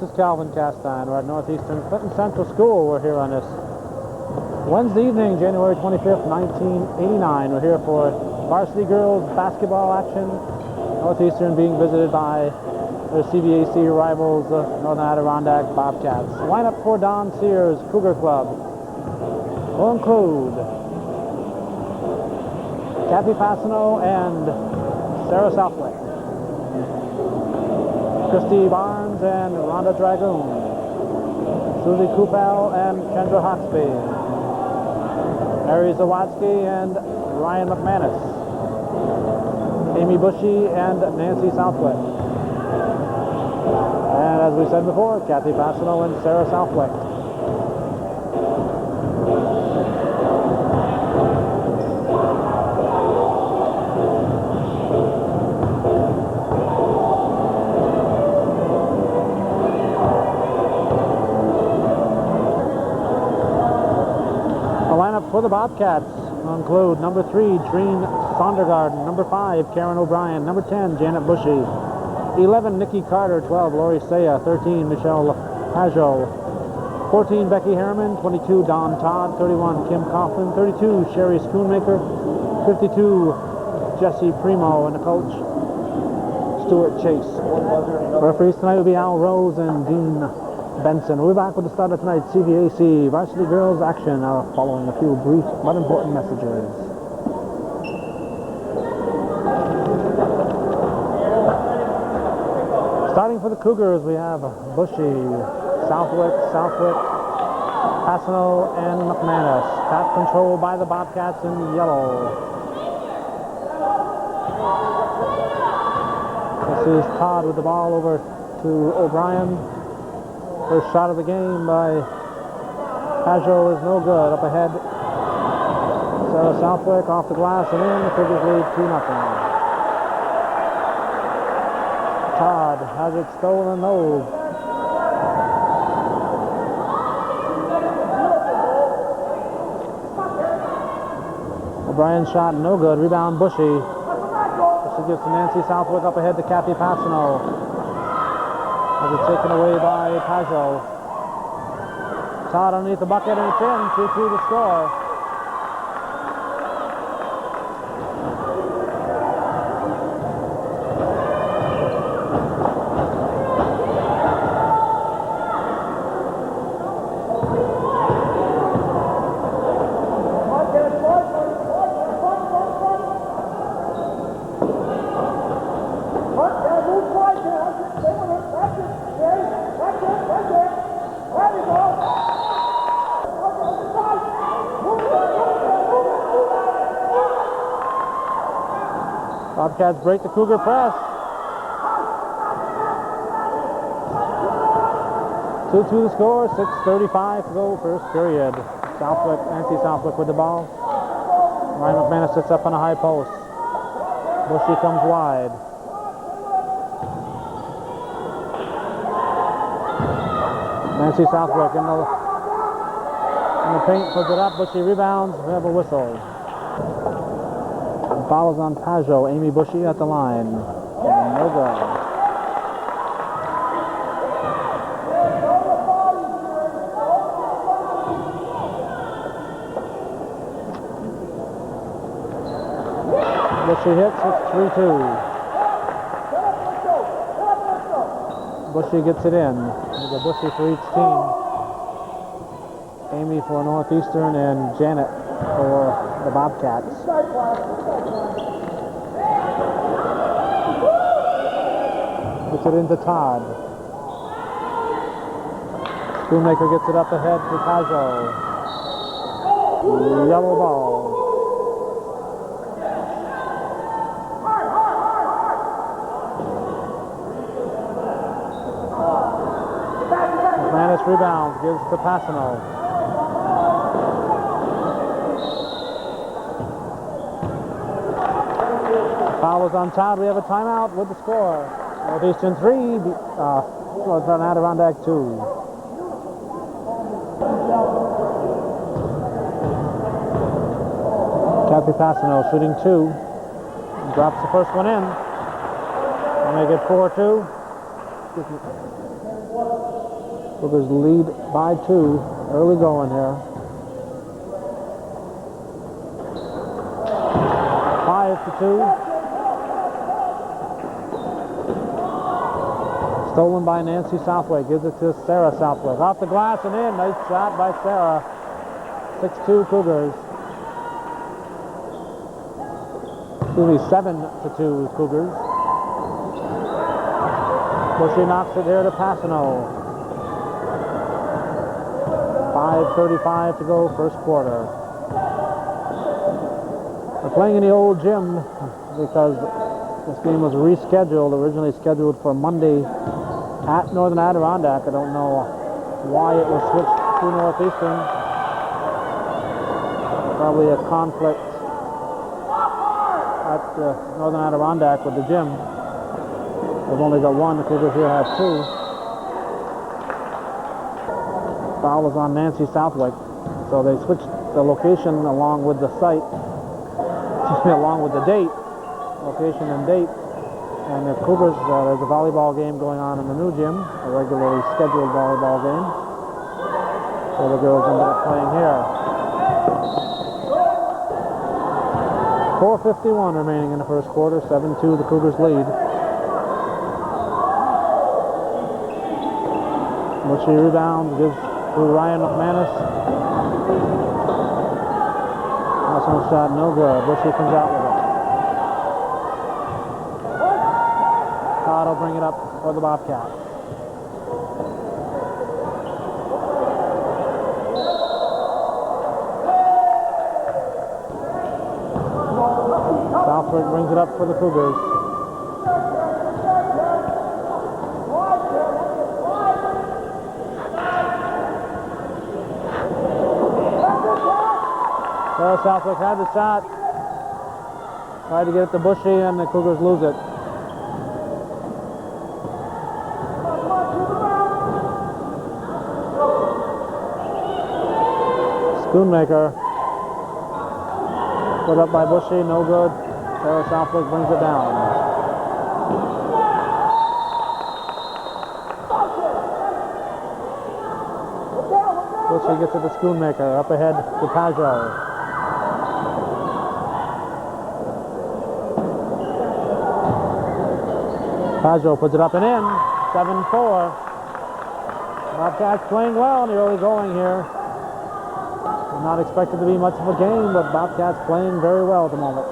is Calvin Castine. We're at Northeastern Clinton Central School. We're here on this Wednesday evening, January 25th, 1989. We're here for varsity girls basketball action. Northeastern being visited by their CVAC rivals, the Northern Adirondack Bobcats. Lineup for Don Sears Cougar Club will include Kathy Passano and Sarah Southwick, Christy Barnes and Rhonda Dragoon, Susie Kupel and Kendra Hawksby, Mary Zawatsky and Ryan McManus, Amy Bushy and Nancy Southwick, and as we said before, Kathy Passano and Sarah Southwick. For the Bobcats will include number 3, Treen Sondergarden, number 5, Karen O'Brien, number 10, Janet Bushy, 11, Nikki Carter, 12, Lori Saya, 13, Michelle Pajot, 14, Becky Harriman, 22, Dawn Todd, 31, Kim Coughlin, 32, Sherry Schoonmaker, 52, Jesse Primo, and the coach, Stuart Chase. Referees tonight will be Al Rose and Dean Benson. We'll be back with the start of tonight's CVAC varsity girls action following a few brief but important messages. Starting for the Cougars, we have Bushy, Southwick, Passano, and McManus. Tap controlled by the Bobcats in yellow. This is Todd with the ball over to O'Brien. First shot of the game by Pajot is no good. Up ahead, Sarah Southwick off the glass and in. The Cougars lead 2-0. Todd has it stolen, no. O'Brien's shot no good. Rebound Bushy. Bushy gives to Nancy Southwick. Up ahead to Kathy Passano. As it's taken away by Pajot. Todd underneath the bucket and it's in. 2-2 to score. Bobcats break the Cougar press. 2-2 to score, 6:35 to go, first period. Nancy Southwick with the ball. Ryan McManus sits up on a high post. Bushy comes wide. Nancy Southwick in the paint, puts it up. Bushy rebounds. We have a whistle. Fouls on Pajot. Amy Bushy at the line. No good. Bushy hits. It's 3-2. Bushy gets it in. There's a Bushy for each team. Amy for Northeastern and Janet for the Bobcats. Puts it into Todd. Schoonmaker gets it up ahead to Pajot. Yellow ball. McManus rebounds, gives to Passano. Foul is on Todd. We have a timeout with the score. Northeastern 3, Northern Adirondack 2. Kathy Passano shooting 2. Drops the first one in. We'll make it 4-2. Cougars lead by 2. Early going here. 5-2. Stolen by Nancy Southwick. Gives it to Sarah Southwick. Off the glass and in. Nice shot by Sarah. 6-2 Cougars. Excuse me, 7-2 Cougars. Bushy knocks it here to Passano. 5:35 to go, first quarter. We're playing in the old gym because this game was rescheduled, originally scheduled for Monday at Northern Adirondack. I don't know why it was switched to Northeastern. Probably a conflict at Northern Adirondack with the gym. They've only got one, the Cougars here have 2. Foul is on Nancy Southwick, so they switched the location along with the site, along with the date, location and date. And the Cougars, there's a volleyball game going on in the new gym, a regularly scheduled volleyball game. So the girls ended up playing here. 4:51 remaining in the first quarter, 7-2 the Cougars lead. Bushy rebound, gives to Ryan McManus. Awesome shot, no good. Bushy comes out with it. Todd will bring it up for the Bobcats. Southwick brings it up for the Cougars. Sarah Southwick had the shot. Tried to get it to Bushy and the Cougars lose it. Schoonmaker. Put up by Bushy, no good. Sarah Southwick brings it down. Bushy gets it to Schoonmaker. Up ahead to Pajot. Pajot puts it up and in. 7-4. Bobcats playing well in the early going here. Not expected to be much of a game, but Bobcats playing very well at the moment.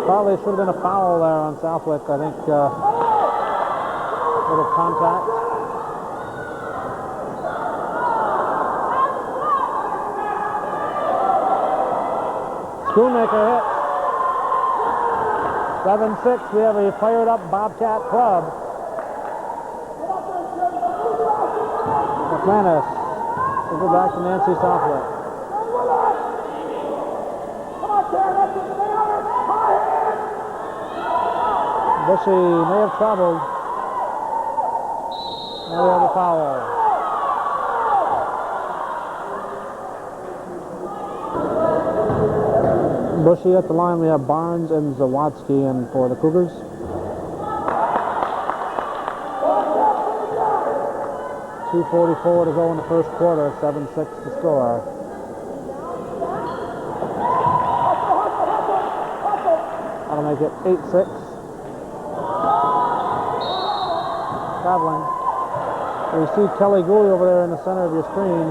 Probably should have been a foul there on Southwick. I think a little contact. Schoonmaker hit. 7-6. We have a fired up Bobcat club. McManus. Gives it back to Nancy Southwick. Bushy may have traveled. Now we have a foul. Bushy at the line. We have Barnes and Zawadzki in for the Cougars. .244 to go in the first quarter, 7-6 to score. That'll make it 8-6. Traveling. You see Kelly Gooley over there in the center of your screen.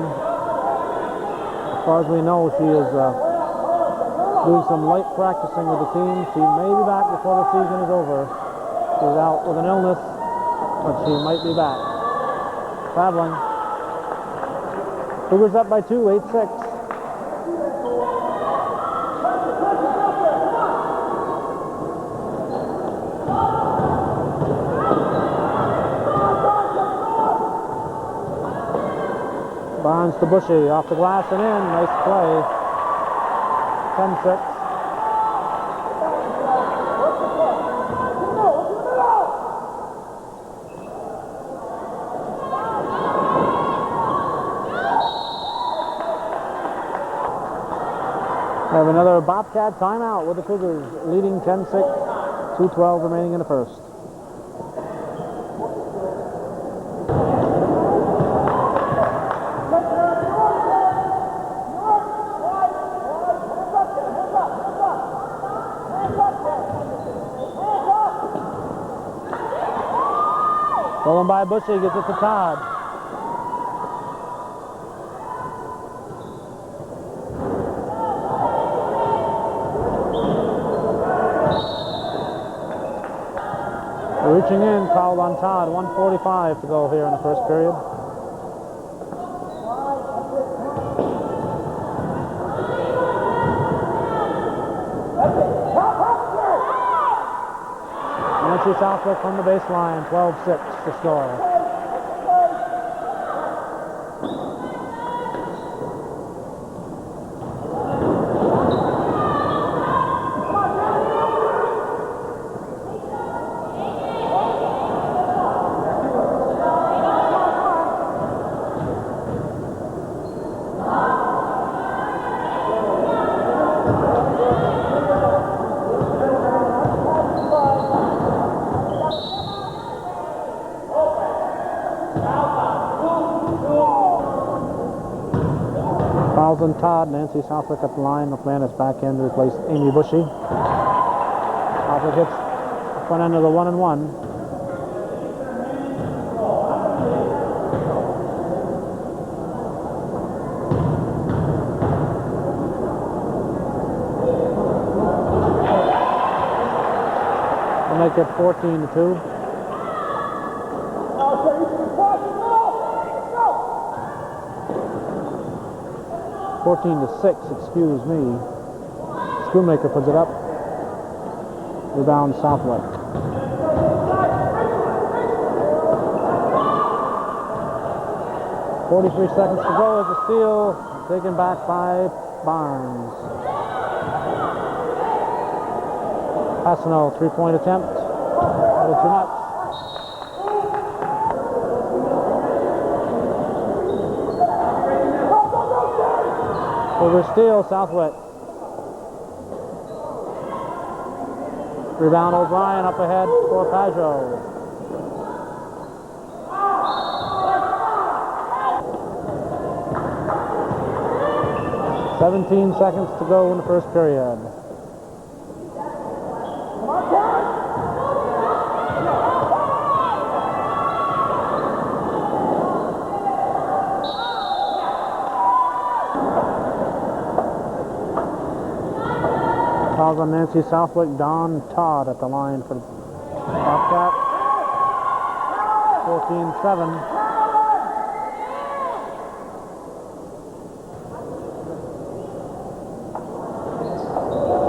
As far as we know, she is doing some light practicing with the team. She may be back before the season is over. She's out with an illness, but she might be back. Traveling. Cougars up by 2, 8-6. Barnes to Bushy, off the glass and in. Nice play. 10-6. Have another Bobcat timeout with the Cougars leading 10-6, 2:12 remaining in the first. Stolen by Bushy, gets it to Todd. Reaching in, foul on Todd. 1:45 to go here in the first period. Nancy Southwick from the baseline, 12-6 to score. Fouls on Todd. Nancy Southwick at the line. McManus back in to replace Amy Bushy. Southwick hits the front end of the 1-and-1. We'll make it 14-2. 14-6, excuse me. Schoonmaker puts it up. Rebound Southwick. .43 seconds to go as a steal taken back by Barnes. Passano, three-point attempt. A little too much. Over steal, Southwick. Rebound O'Brien up ahead for Pajot. .17 seconds to go in the first period. Fouls on Nancy Southwick, Don Todd at the line for Bobcat. 14-7.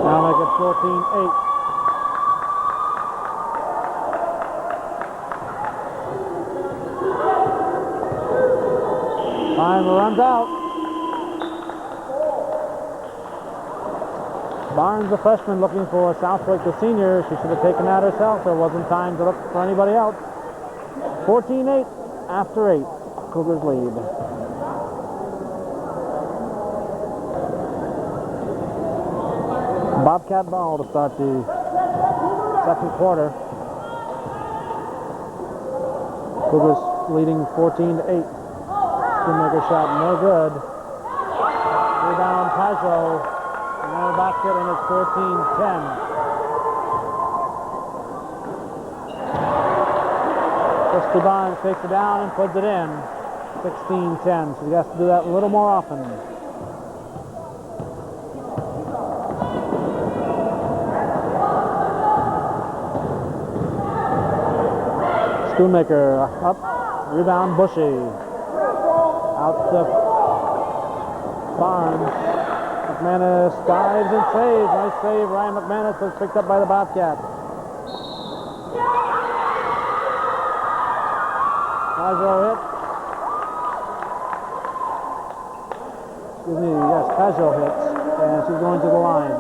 Now make it 14-8. Time runs out. Barnes, the freshman, looking for Southwick, the senior. She should have taken that herself. There wasn't time to look for anybody else. 14-8 after 8. Cougars lead. Bobcat ball to start the second quarter. Cougars leading 14-8. Schoonmaker shot no good. Rebound Pajot. Another basket, and it's 14-10. Christy Barnes takes it down and puts it in. 16-10. So he has to do that a little more often. Schoonmaker up. Rebound Bushy. Out to Barnes. McManus dives and saves. Nice save. Ryan McManus was picked up by the Bobcats. Pajot hit. Excuse me, yes, Pajot hits. And she's going to the line.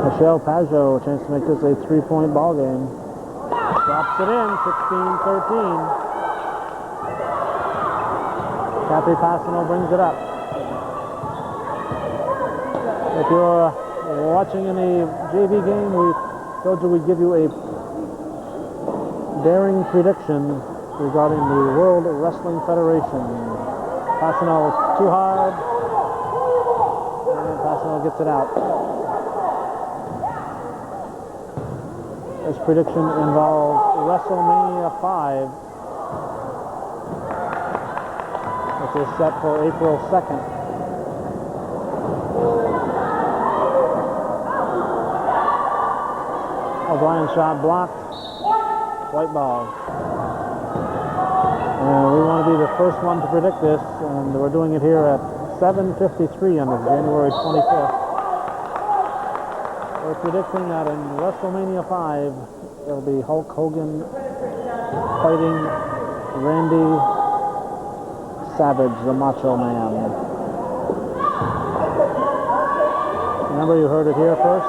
Michelle Pajot, a chance to make this a three-point ball game. Drops it in, 16-13. Kathy Passano brings it up. If you're watching any JV game, we told you we'd give you a daring prediction regarding the World Wrestling Federation. Passanel is too hard, and Passanel gets it out. This prediction involves WrestleMania 5, which is set for April 2nd. O'Brien shot blocked. White ball. And we want to be the first one to predict this, and we're doing it here at 7:53 on January 25th. We're predicting that in WrestleMania 5, it'll be Hulk Hogan fighting Randy Savage, the Macho Man. Remember, you heard it here first.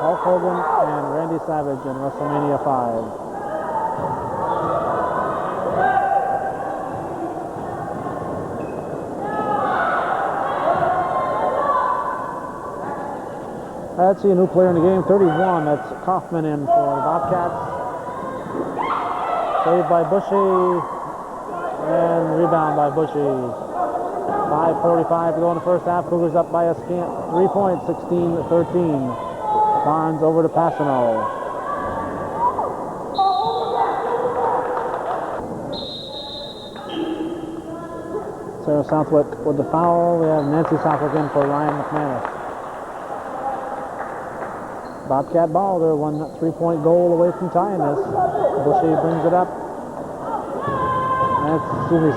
Hulk Hogan and Randy Savage in WrestleMania 5. Let's see a new player in the game, 31. That's Kaufman in for the Bobcats. Saved by Bushy. And rebound by Bushy. 5:45 to go in the first half. Cougars up by a scant 3 points, 16-13. Barnes over to Passanel. Sarah Southwick with the foul. We have Nancy Southwick in for Ryan McManus. Bobcat ball. They're 1 3-point goal away from tying this. Bushy brings it up.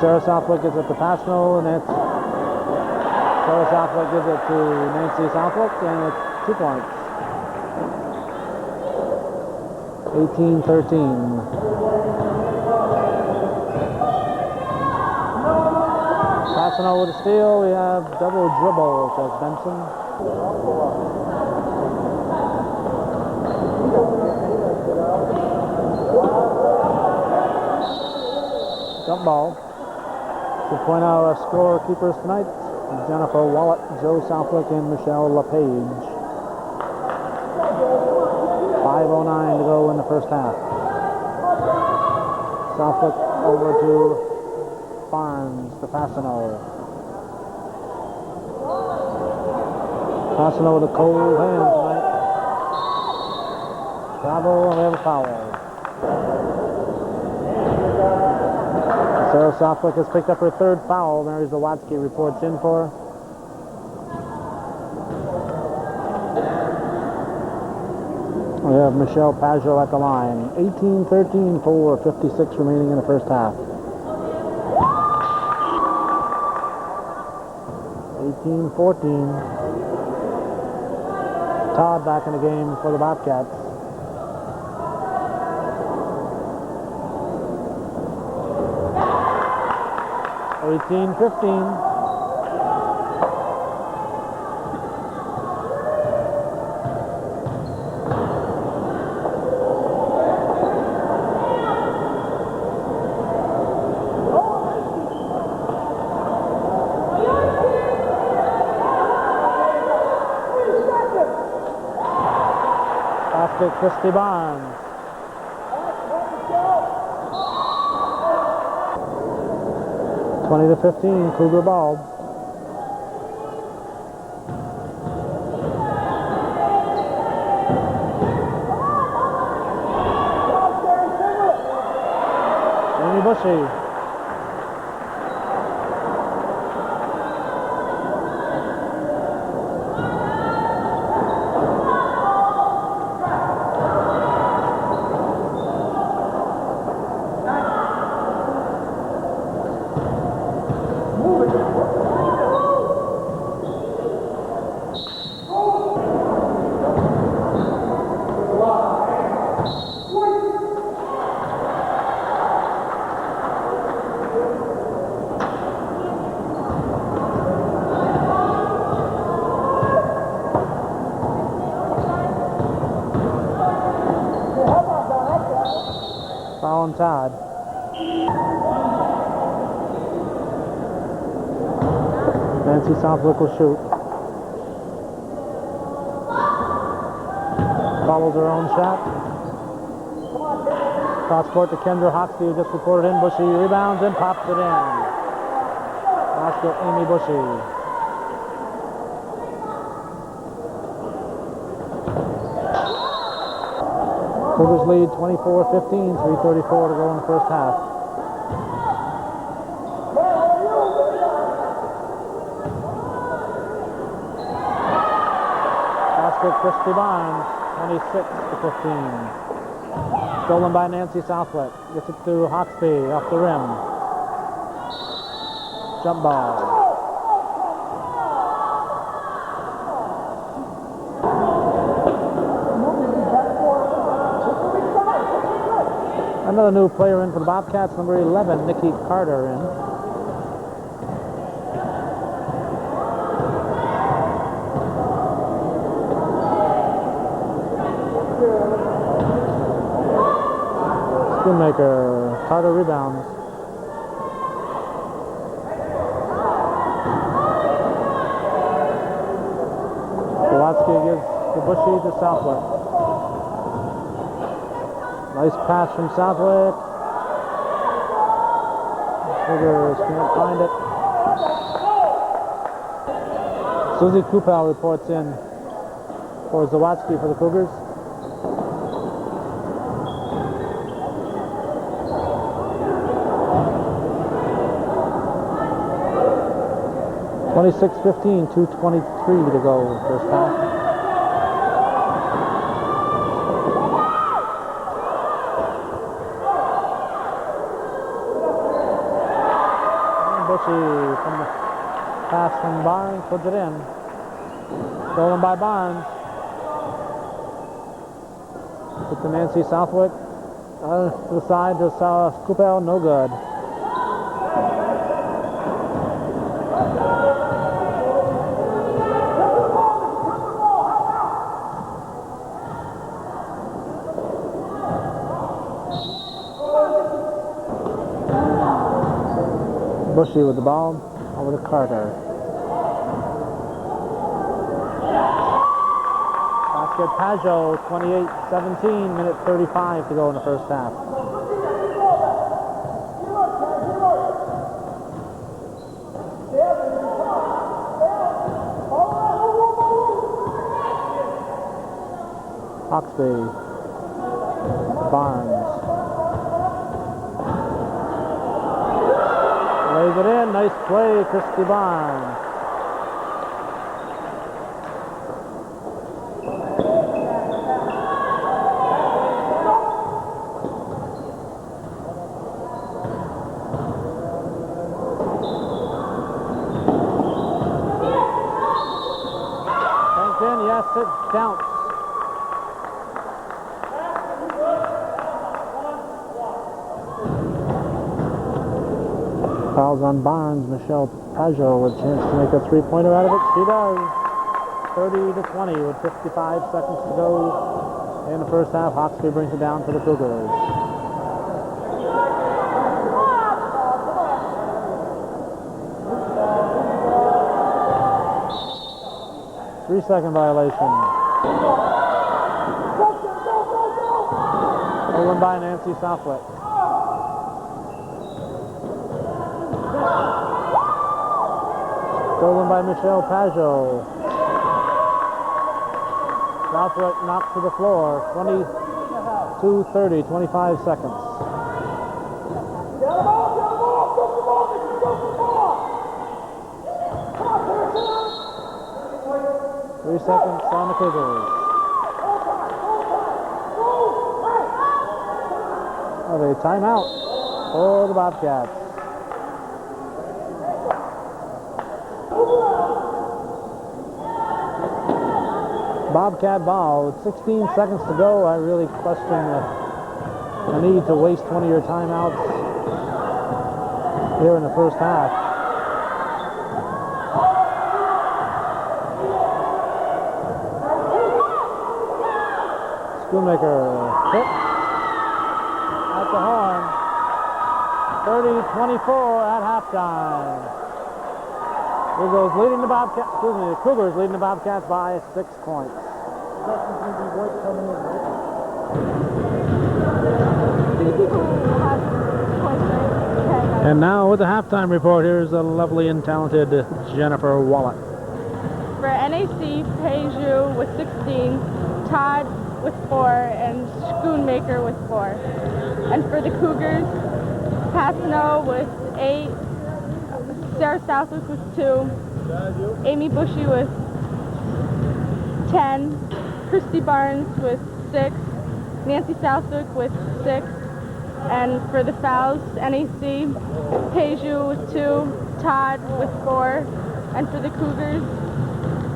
Sarah Southwick gives it to Passanel, and it's Sarah Southwick gives it to Nancy Southwick, and it's 2 points. 18-13. Passanel with a steal. We have double dribble, says Benson. Jump ball. To point out our scorekeepers tonight: Jennifer Wallett, Joe Southwick, and Michelle LePage. 5:09 to go in the first half. Southwick over to Barnes, to Passanel. Passanel with a cold hand tonight. Travel, and we have a foul. Sarah Southwick has picked up her third foul. Mary Zawatsky reports in for her. We have Michelle Pajot at the line. 18-13 for 56 remaining in the first half. 18-14. Todd back in the game for the Bobcats. (18-15). After Christy Barnes. (20-15), Cougar ball. Amy Bushy. Foul Todd. Nancy Southwick will shoot. Follows her own shot. Cross court to Kendra Hoxie, who just reported in. Bushy rebounds and pops it in. Basket, Amy Bushy. Cougars lead 24-15, 3:34 to go in the first half. Basket, Christy Barnes, 26-15. Stolen by Nancy Southwick. Gets it to Hoxie off the rim. Jump ball. Another new player in for the Bobcats, number 11, Nikki Carter in. Schoonmaker, Carter rebounds. Kowalski gives the Bushy to Southwick. Nice pass from Southwick. Cougars can't find it. Susie Kupal reports in for Zawadzki for the Cougars. (26-15), 2:23 to go first half. From the pass from Barnes, puts it in. Stolen by Barnes. Put to Nancy Southwick. To the side to Kupel, no good. Bushy with the ball, over to Carter. Basket, Pajot, 28-17, minute 35 to go in the first half. Hoxie, Barnes. Lays it in, nice play, Christy Barnes. Banked in, yes, it counts. Fouls on Barnes. Michelle Pajot with a chance to make a three-pointer out of it. She does. 30-20 with 55 seconds to go in the first half. Hoxie brings it down for the Cougars. Three-second violation. Stolen by Nancy Southwick. Stolen by Michelle Pajot. Southwick knocked to the floor. 22-30, 25 seconds. 3 seconds on the Cougars. Have a timeout for the Bobcats. Bobcat ball with 16 seconds to go. I really question the need to waste one of your timeouts here in the first half. Schoonmaker hit at the horn. 30-24 at halftime. Eagles leading the Bobcats, the Cougars leading the Bobcats by 6 points. And now with the halftime report, here's the lovely and talented Jennifer Wallet. For NAC, Peju with 16, Todd with 4, and Schoonmaker with 4. And for the Cougars, Passano with 8, Sarah Southwick with 2, Amy Bushy with 10, Christy Barnes with 6, Nancy Southwick with 6, and for the fouls, NAC, Peju with 2, Todd with 4, and for the Cougars,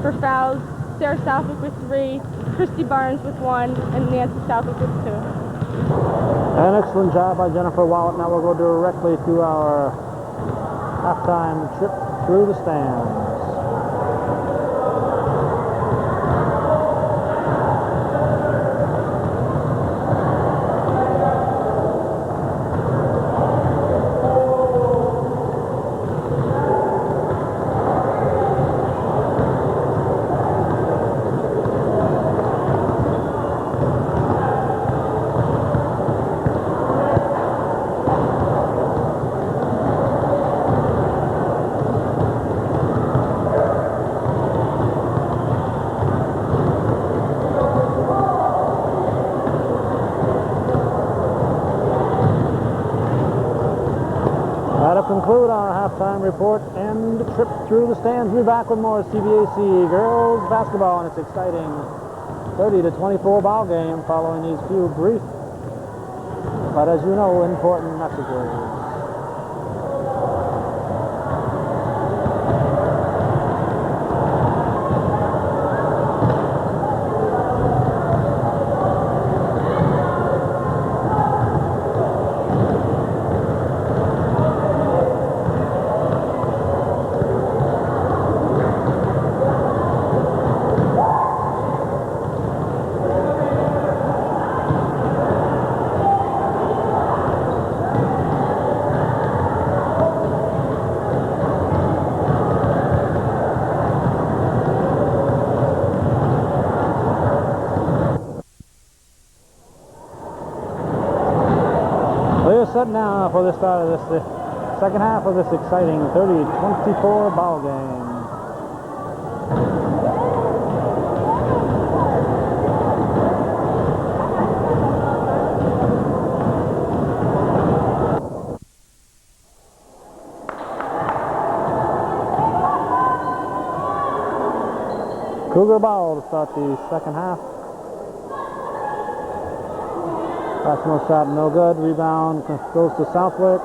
for fouls, Sarah Southwick with 3, Christy Barnes with 1, and Nancy Southwick with 2. An excellent job by Jennifer Wallet. Now we'll go directly to our halftime trip through the stands. That'll conclude our halftime report and trip through the stands. We'll be back with more CBAC girls basketball and its exciting 30-24 ball game following these few brief, but as you know, important messages. We're set now for the start of this second half of this exciting 30-24 ball game. Cougar ball to start the second half. Last no shot, no good. Rebound goes to Southwick.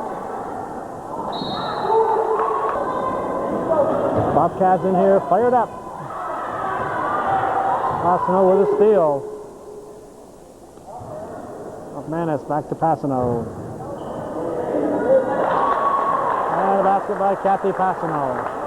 Bobcats in here, fired up. Passano with a steal. McManus back to Passano. And a basket by Kathy Passano.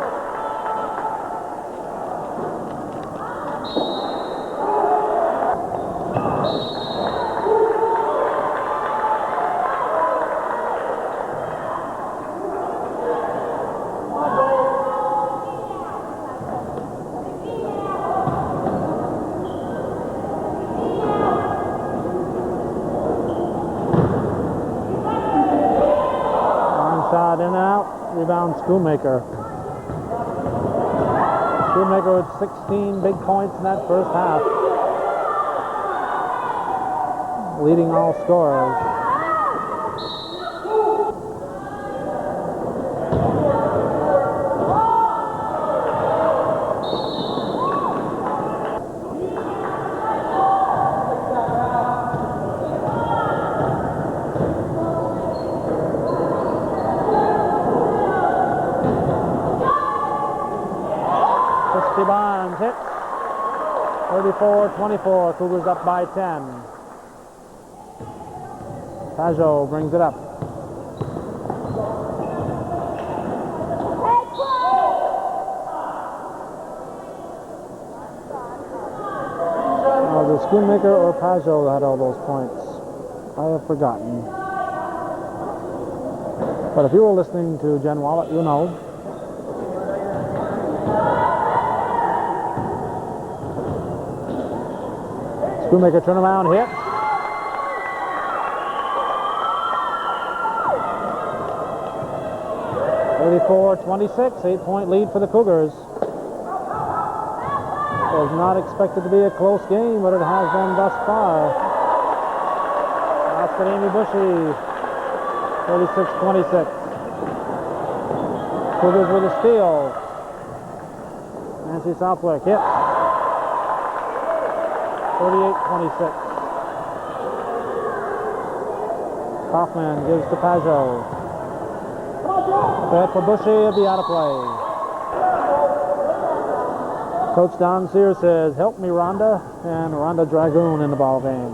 Shot in and out, rebound Schoonmaker. Schoonmaker with 16 big points in that first half. Leading all scorers. Barnes hits. 34-24. Cougars up by 10. Pajot brings it up. Was it Schoonmaker or Pajot that had all those points? I have forgotten. But if you were listening to Jen Wallet, you know. Schoonmaker turnaround hit. (34-26), 8-point lead for the Cougars. Was not expected to be a close game, but it has been thus far. That's got Amy Bushy, 36-26. Cougars with a steal. Nancy Southwick hit. 38-26. Kaufman gives to Pajot. Hit for Bushy, it'll be out of play. Coach Don Sears says, help me, Rhonda, and Rhonda Dragoon in the ball game.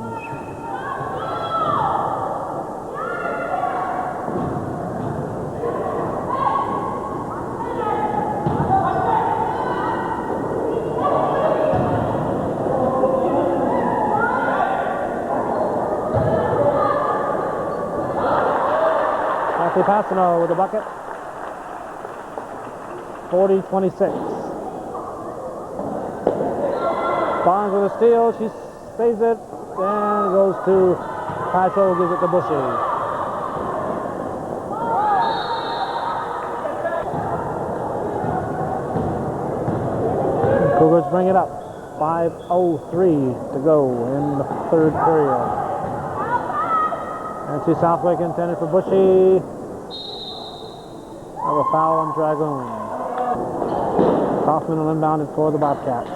Kathy Passano with the bucket. 40-26. Barnes with a steal, she saves it, and goes to Pacho, gives it to Bushy. Cougars bring it up. 5:03 to go in the third period. Nancy Southwick intended for Bushy. Have a foul on Dragoon. Kaufman will inbound it for the Bobcats.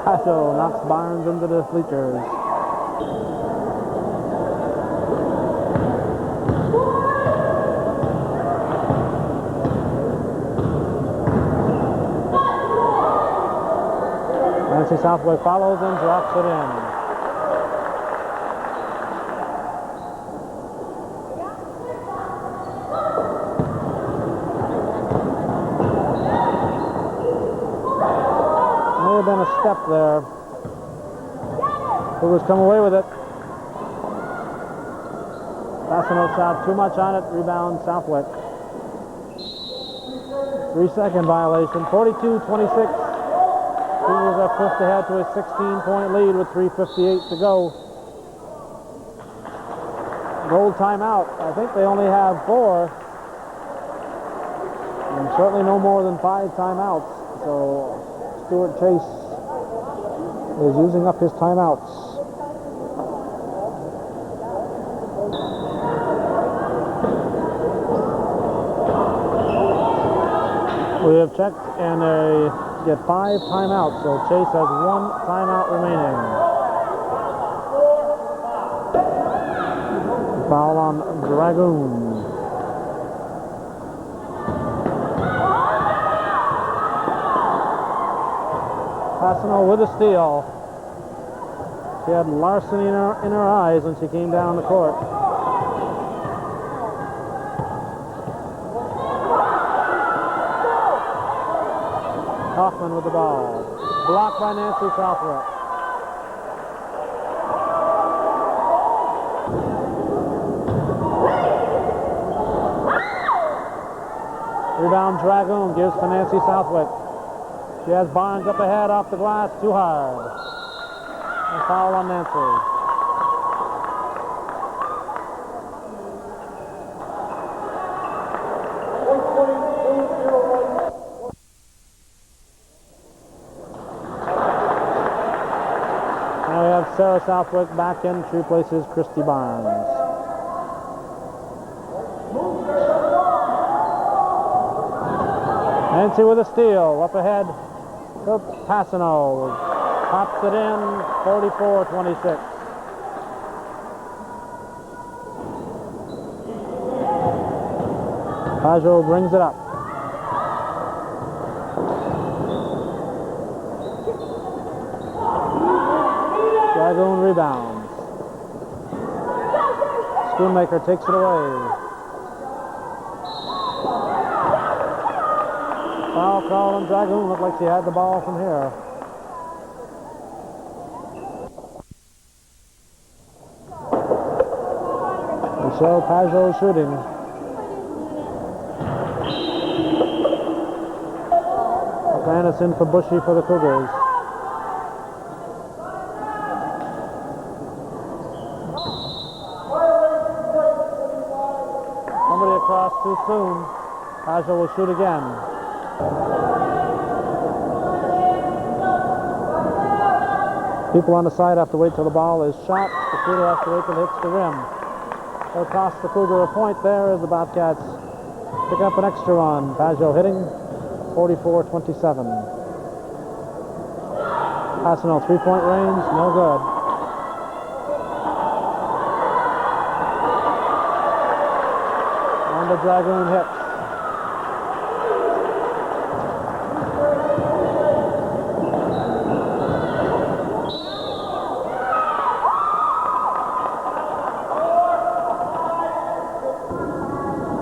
Pacho knocks Barnes into the bleachers. Nancy Southwick follows and drops it in. May have been a step there. Cougars come away with it. Passano shot too much on it. Rebound Southwick. 3-second violation. 42-26. Cougars are pushed ahead to a 16-point lead with 3:58 to go. Goal timeout. I think they only have 4. And certainly no more than 5 timeouts. So Stuart Chase is using up his timeouts. We have checked and they get 5 timeouts, so Chase has 1 timeout remaining. Foul on Dragoon. Passano with a steal. She had larceny in her eyes when she came down the court. Kaufman with the ball. Blocked by Nancy Southwick. Rebound Dragoon gives to Nancy Southwick. She has Barnes up ahead off the glass, too hard. A foul on Nancy. Now we have Sarah Southwick back in. She replaces Christy Barnes. Nancy with a steal, up ahead to Passano. Pops it in, 44-26. Pajot brings it up. Dragoon rebounds. Schoonmaker takes it away. Foul call on Dragoon. Looked like she had the ball from here. Michelle Pajot shooting. McManus in for Bushy for the Cougars. Somebody across too soon. Pajot will shoot again. People on the side have to wait till the ball is shot. The shooter has to wait till it hits the rim. They'll cost the Cougar a point there as the Bobcats pick up an extra one. Pajot hitting 44-27. Passano three-point range, no good. And the Dragoon hits.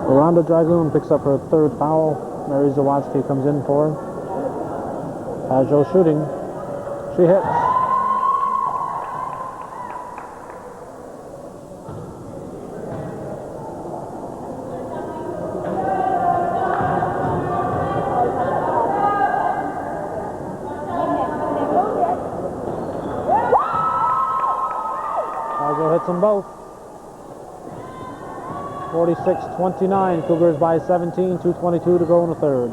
Rhonda Dragoon picks up her third foul. Mary Zawadzki comes in for her. Pajot shooting. She hits. Pajot hits them both. 46-29, Cougars by 17, 2:22 to go in the third.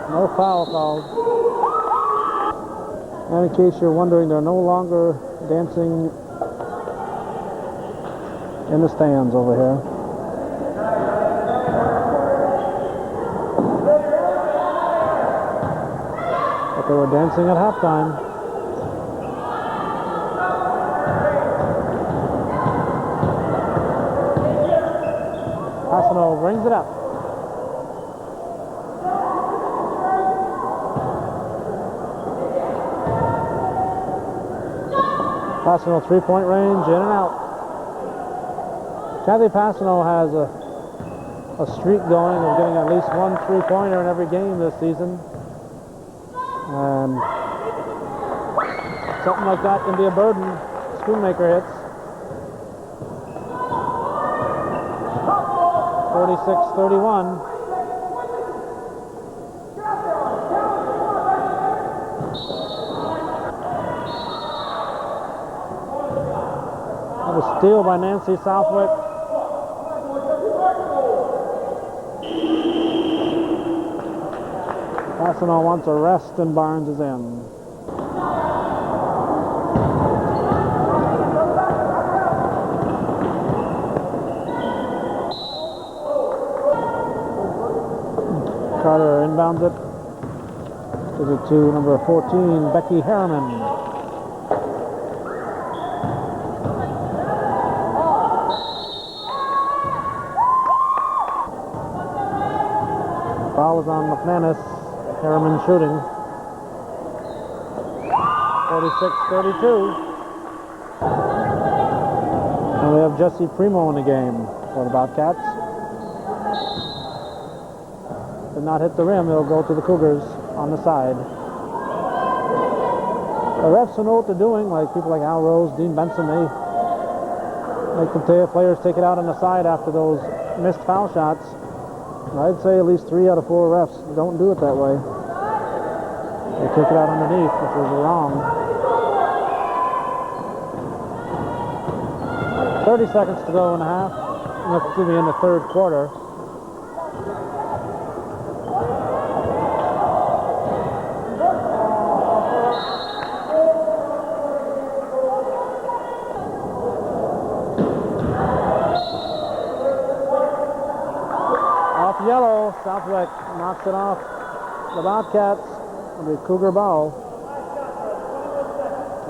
No foul called. And in case you're wondering, they're no longer dancing in the stands over here. But they were dancing at halftime. Passano brings it up. Passano three-point range, in and out. Kathy Passano has a streak going of getting at least one three-pointer in every game this season. And something like that can be a burden. Schoonmaker hits. 46-31. A steal by Nancy Southwick. Passano wants a rest and Barnes is in. Carter inbounds it. Gives it to number 14, Becky Harriman. Foul is on McManus. Harriman shooting. 46-32. And we have Jesse Primo in the game for the Bobcats. Did not hit the rim. It'll go to the Cougars on the side. The refs will know what they're doing, like people like Al Rose, Dean Benson, they make the players take it out on the side after those missed foul shots. I'd say at least 3 out of 4 refs don't do it that way. They take it out underneath, which is wrong. 30 seconds to go in the half. Excuse me, in the third quarter. Yellow, Southwick knocks it off the Bobcats. It'll be Cougar ball.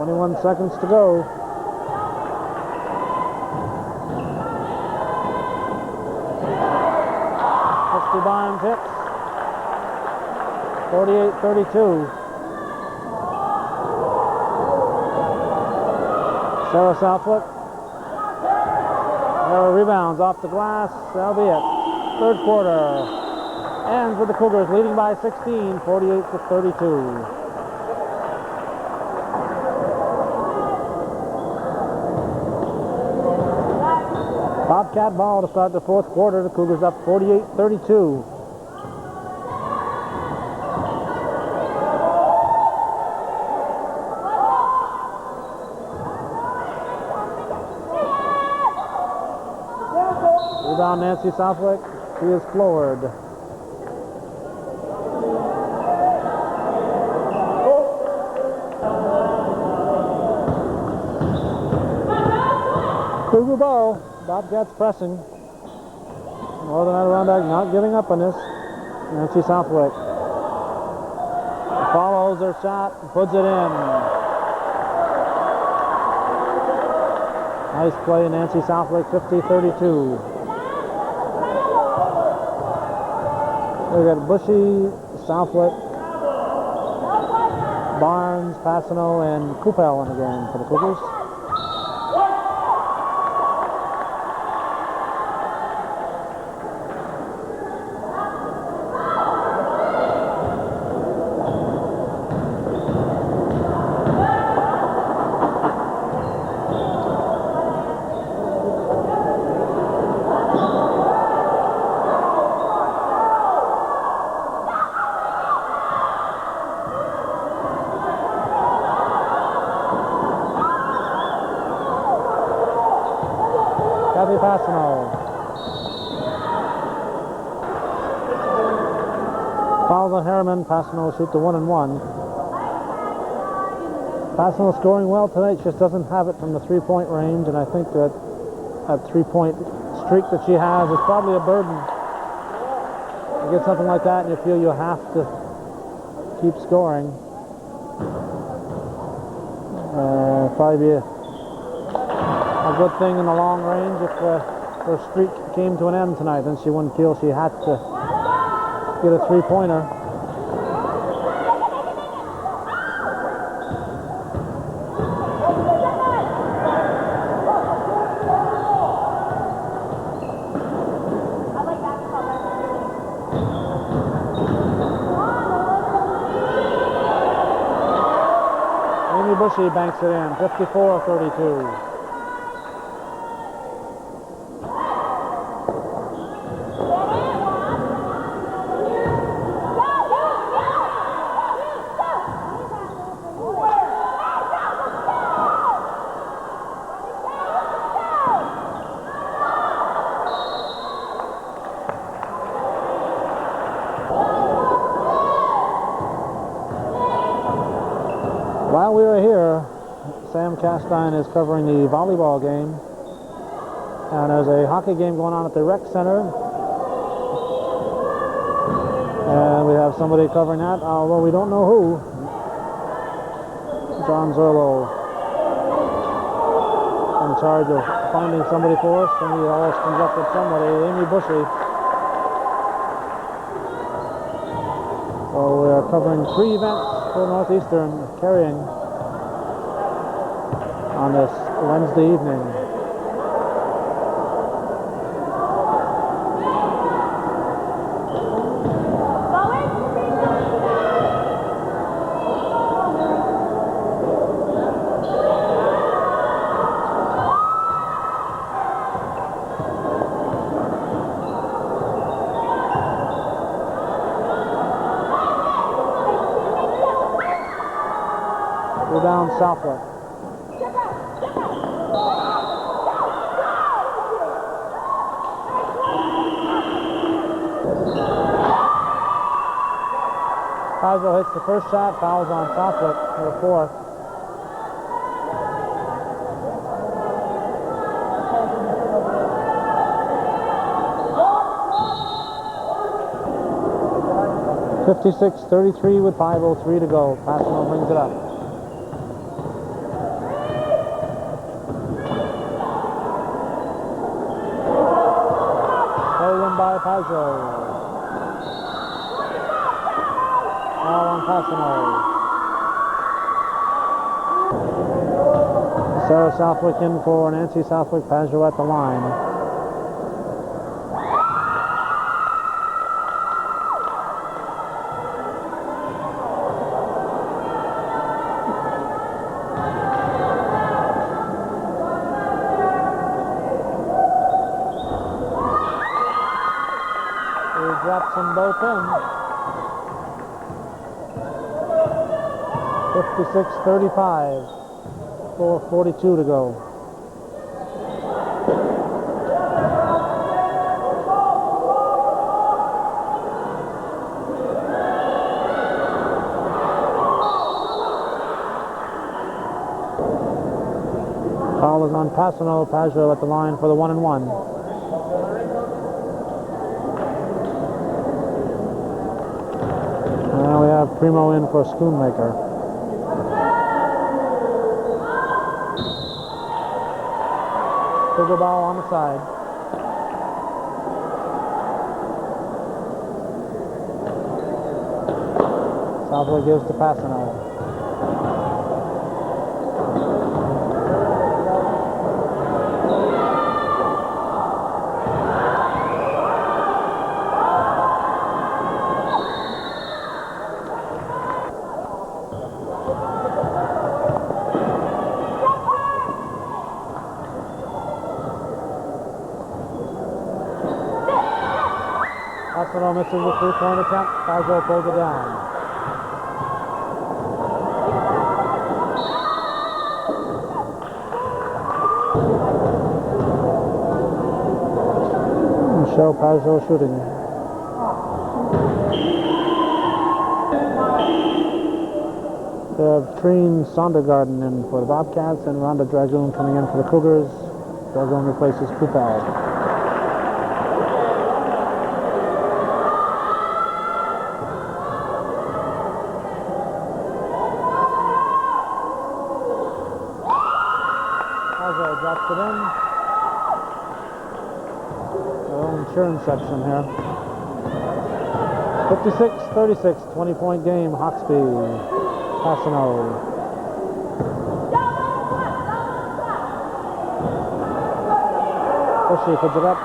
21 seconds to go. Mr. Barnes hits. 48-32. Sarah Southwick. There are rebounds off the glass. That'll be it. Third quarter ends with the Cougars leading by 16, 48-32. Bobcat ball to start the fourth quarter. The Cougars up 48-32. Rebound Nancy Southwick. She is floored. Cougar ball. Bobcats pressing. Northern Adirondack not giving up on this. Nancy Southwick follows her shot and puts it in. Nice play, Nancy Southwick, 50-32. We got Bushy, Southwick, Barnes, Passano, and Coupel in the game for the Cougars. Passano. Fouls on Harriman. Passano will shoot the 1-and-1. Passano scoring well tonight. She just doesn't have it from the three-point range, and I think that three-point streak that she has is probably a burden. You get something like that, and you feel you have to keep scoring. Probably be a good thing in the long range if her streak came to an end tonight, then she wouldn't feel she had to get a three-pointer. Amy Bushy banks it in, 54-32. While we were here, Sam Castine is covering the volleyball game, and there's a hockey game going on at the rec center, and we have somebody covering that, although we don't know who. John Zerlo in charge of finding somebody for us, and he always comes up with somebody. Amy Bushy. So we are covering 3 events for Northeastern carrying on this Wednesday evening. Down Southwick. Cosgrove hits the first shot, fouls on Southwick for the fourth. .56-33 with 5:03 to go. Passano brings it up. down by Pazzo. Foul on Passano. Sarah Southwick in for Nancy Southwick. Pazzo at the line. Drops them both in. 56-35. 4:42 to go. Foul is on Passano. Pazzo at the line for the 1-and-1. Now we have Primo in for Schoonmaker. Pickleball on the side. Southwood gives to Passano. Passano misses the three-point attempt. Pazzo pulls it down. Michelle Pazzo shooting. We have Trine Sondergarden in for the Bobcats and Rhonda Dragoon coming in for the Cougars. Dragoon replaces Kupal. Drops it in. Our own insurance section here. 56-36, 20-point game. Hawksby. Passano. Bushy puts it up.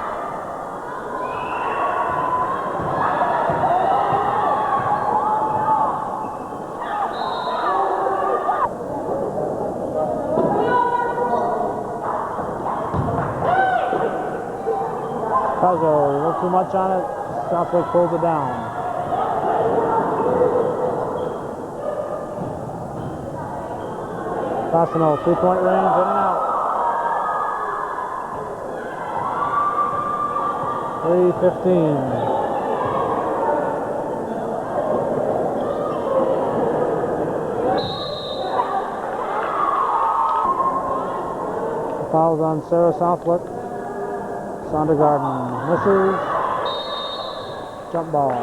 Pazzo, a little too much on it. Southwick pulls it down. Passano, three-point range, in and out. 3:15. Fouls on Sarah Southwick. Sondergarden misses. Jump ball.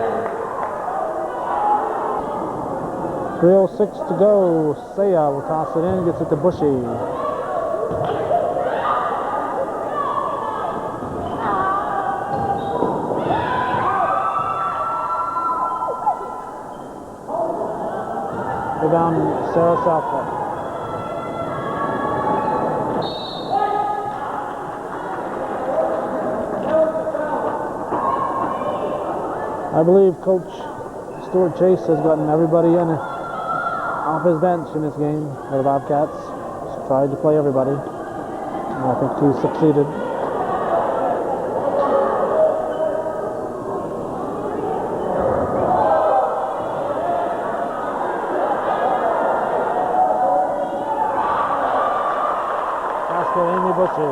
3:06 to go. Saya will toss it in, gets it to Bushy. Rebound Sarah Southwick. I believe Coach Stuart Chase has gotten everybody in off his bench in this game for the Bobcats. He's tried to play everybody, and I think he's succeeded. Basket, Amy Bushy.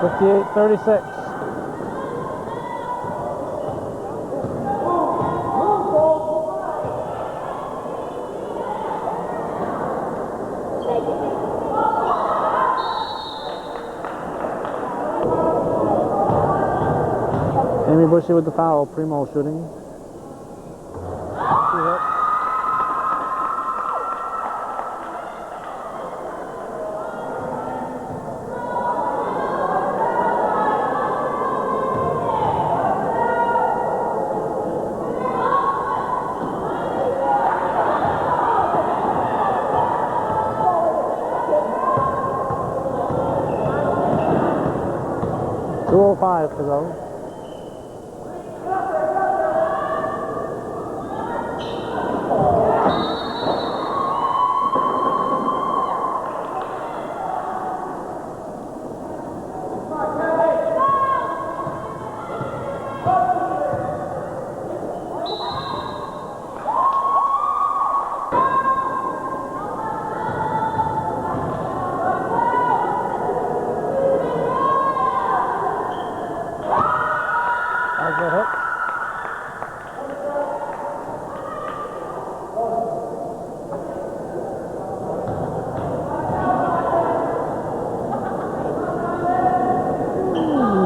58-36. Amy Bushy with the foul. Primo shooting. She hit. 2:05 to go.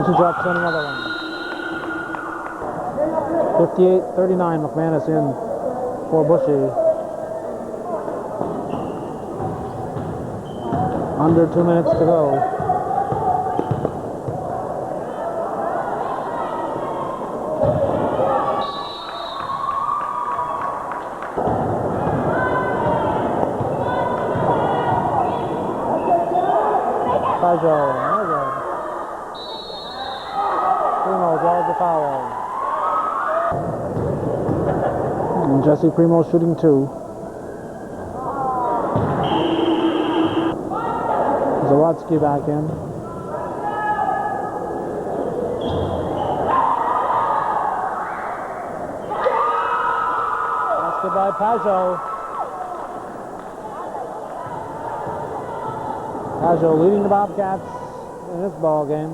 She drops in another one. 58-39, McManus in for Bushy. Under 2 minutes to go. Pajo. Draws the foul. And Jesse Primo shooting 2. Zawadzki back in. Basket by Pajo. Pajo leading the Bobcats in this ball game.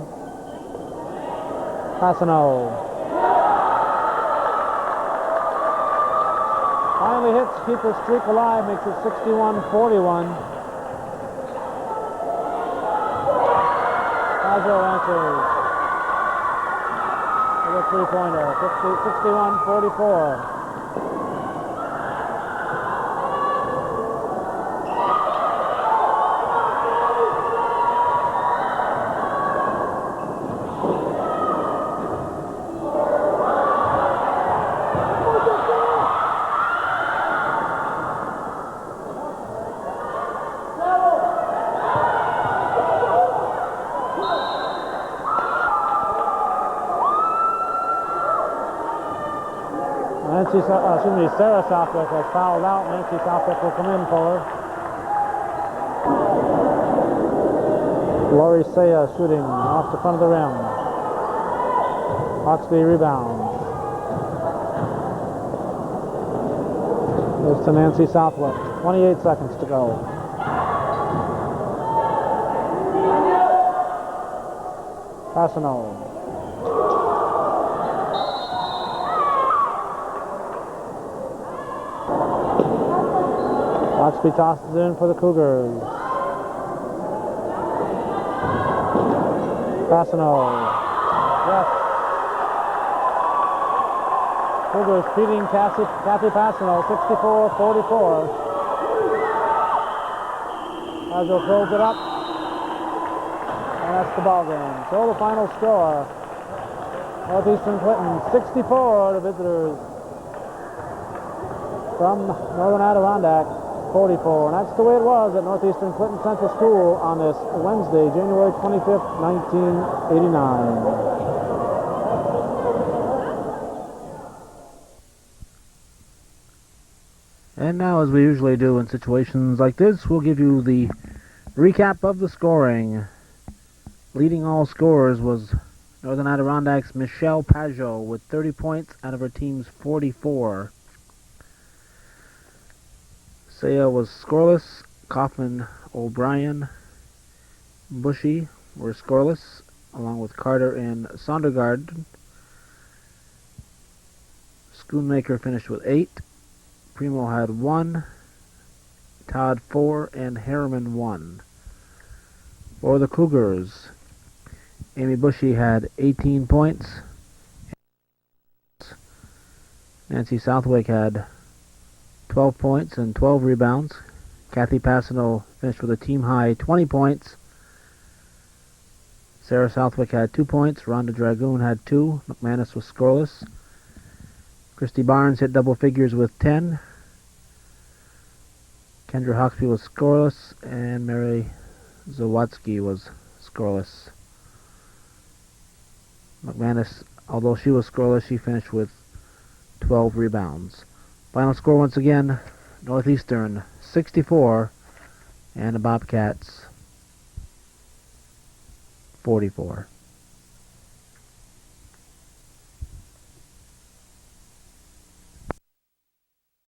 Passano. Finally hits to keep her streak alive, makes it 61-41. Pajo answers with a three-pointer, 61-44. Sarah Southwick has fouled out. Nancy Southwick will come in for her. Lori Saya shooting off the front of the rim. Hawksby rebounds. Goes to Nancy Southwick. 28 seconds to go. Passano. Hawksby tosses in for the Cougars. Passano. Yes. Cougars beating Kathy Passano 64-44. Pajo throws it up. And that's the ball game. So the final score. Northeastern Clinton 64, the visitors from Northern Adirondack 44. And that's the way it was at Northeastern Clinton Central School on this Wednesday, January 25th, 1989. And now, as we usually do in situations like this, we'll give you the recap of the scoring. Leading all scorers was Northern Adirondack's Michelle Pageau with 30 points out of her team's 44. Saya was scoreless. Kaufman, O'Brien, Bushy were scoreless, along with Carter and Sondergaard. Schoonmaker finished with 8. Primo had 1. Todd 4, and Harriman 1. For the Cougars, Amy Bushy had 18 points. Nancy Southwick had 12 points and 12 rebounds. Kathy Passano finished with a team-high 20 points. Sarah Southwick had 2 points. Rhonda Dragoon had 2. McManus was scoreless. Christy Barnes hit double figures with 10. Kendra Hawksby was scoreless, and Mary Zawadzki was scoreless. McManus, although she was scoreless, she finished with 12 rebounds. Final score once again, Northeastern 64 and the Bobcats 44.